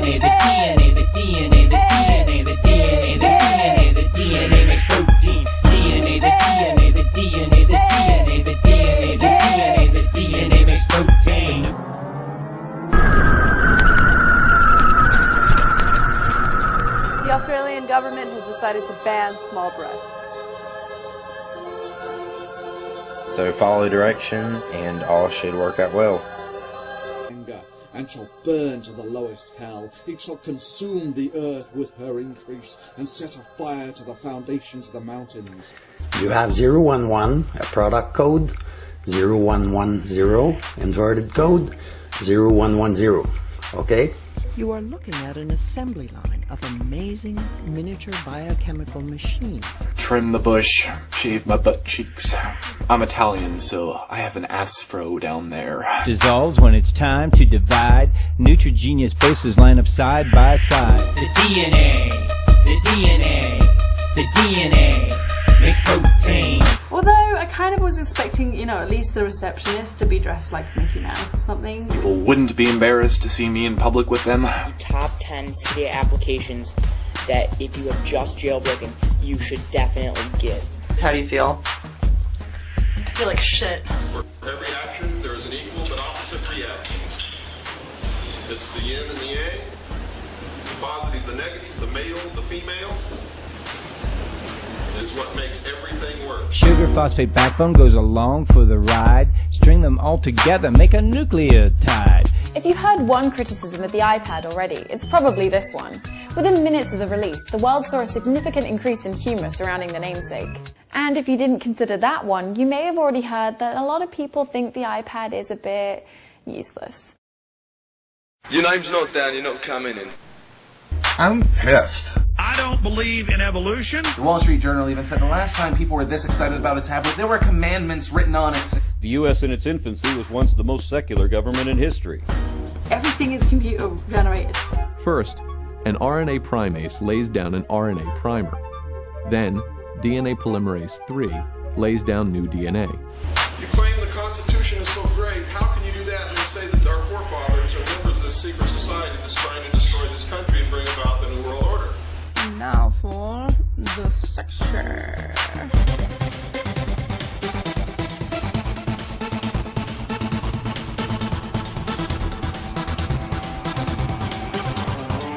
DNA, the DNA, the DNA, the DNA, the DNA, the DNA, the DNA makes protein. DNA, the DNA, the DNA, the DNA, the DNA, the DNA, the DNA makes protein. The Australian government has decided to ban small breasts. So follow direction and all should work out well. And shall burn to the lowest hell. It shall consume the earth with her increase, and set a fire to the foundations of the mountains. You have 011, a product code, 0110, inverted code, 0110, okay? You are looking at an assembly line of amazing miniature biochemical machines. Trim the bush, shave my butt cheeks. I'm Italian, so I have an ass-fro down there. Dissolves when it's time to divide. Neutrogenius bases line up side by side. The DNA, the DNA, the DNA makes protein. Although I kind of was expecting, you know, at least the receptionist to be dressed like Mickey Mouse or something. People wouldn't be embarrassed to see me in public with them. Top 10 CDA applications that if you have just jailbroken, you should definitely get. How do you feel? I feel like shit. For every action, there is an equal but opposite reaction. It's the yin and the yang, the positive, the negative, the male, the female, is what makes everything work. Sugar phosphate backbone goes along for the ride. String them all together, make a nucleotide. If you heard one criticism of the iPad already, it's probably this one. Within minutes of the release, the world saw a significant increase in humour surrounding the namesake. And if you didn't consider that one, you may have already heard that a lot of people think the iPad is a bit useless. Your name's not down, you're not coming in. I'm pissed. I don't believe in evolution. The Wall Street Journal even said the last time people were this excited about a tablet, there were commandments written on it. The U.S. in its infancy was once the most secular government in history. Everything is computer generated. First, an RNA primase lays down an RNA primer. Then, DNA polymerase III lays down new DNA. You claim the Constitution is so great. How can you do that and say that our forefathers are members of this secret society that's trying to destroy this country and bring about the New World Order? Now for the section.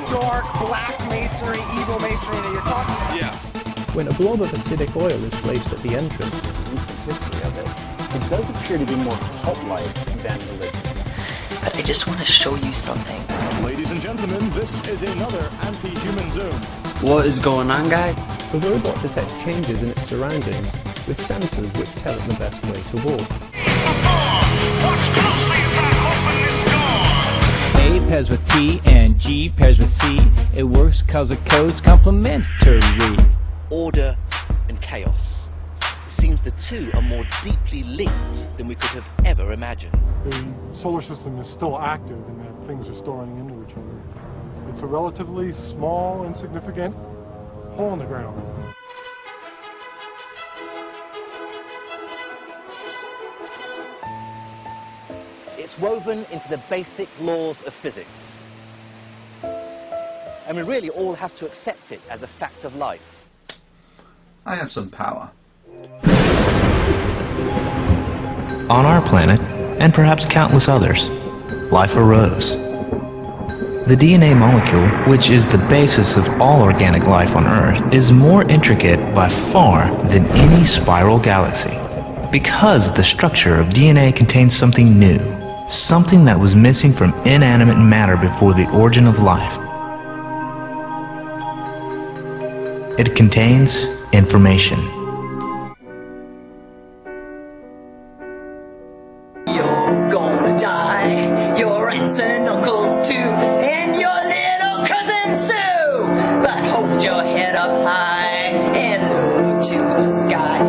Dark, black masonry, evil masonry that you're talking about. Yeah. When a blob of acidic oil is placed at the entrance, the recent history of it does appear to be more cult-like than religion. But I just want to show you something. Ladies and gentlemen, this is another anti-human Zoom. What is going on, guys? The robot detects changes in its surroundings with sensors which tell it the best way to walk. A pairs with P and G pairs with C. It works cause the code's complementary. Order and chaos. It seems the two are more deeply linked than we could have ever imagined. The solar system is still active in that things are storing into each other. It's a relatively small, insignificant hole in the ground. It's woven into the basic laws of physics. And we really all have to accept it as a fact of life. I have some power. On our planet, and perhaps countless others, life arose. The DNA molecule, which is the basis of all organic life on Earth, is more intricate by far than any spiral galaxy. Because the structure of DNA contains something new, something that was missing from inanimate matter before the origin of life. It contains information. You're gonna die, your aunts and uncles too, and your little cousin Sue. But hold your head up high and look to the sky.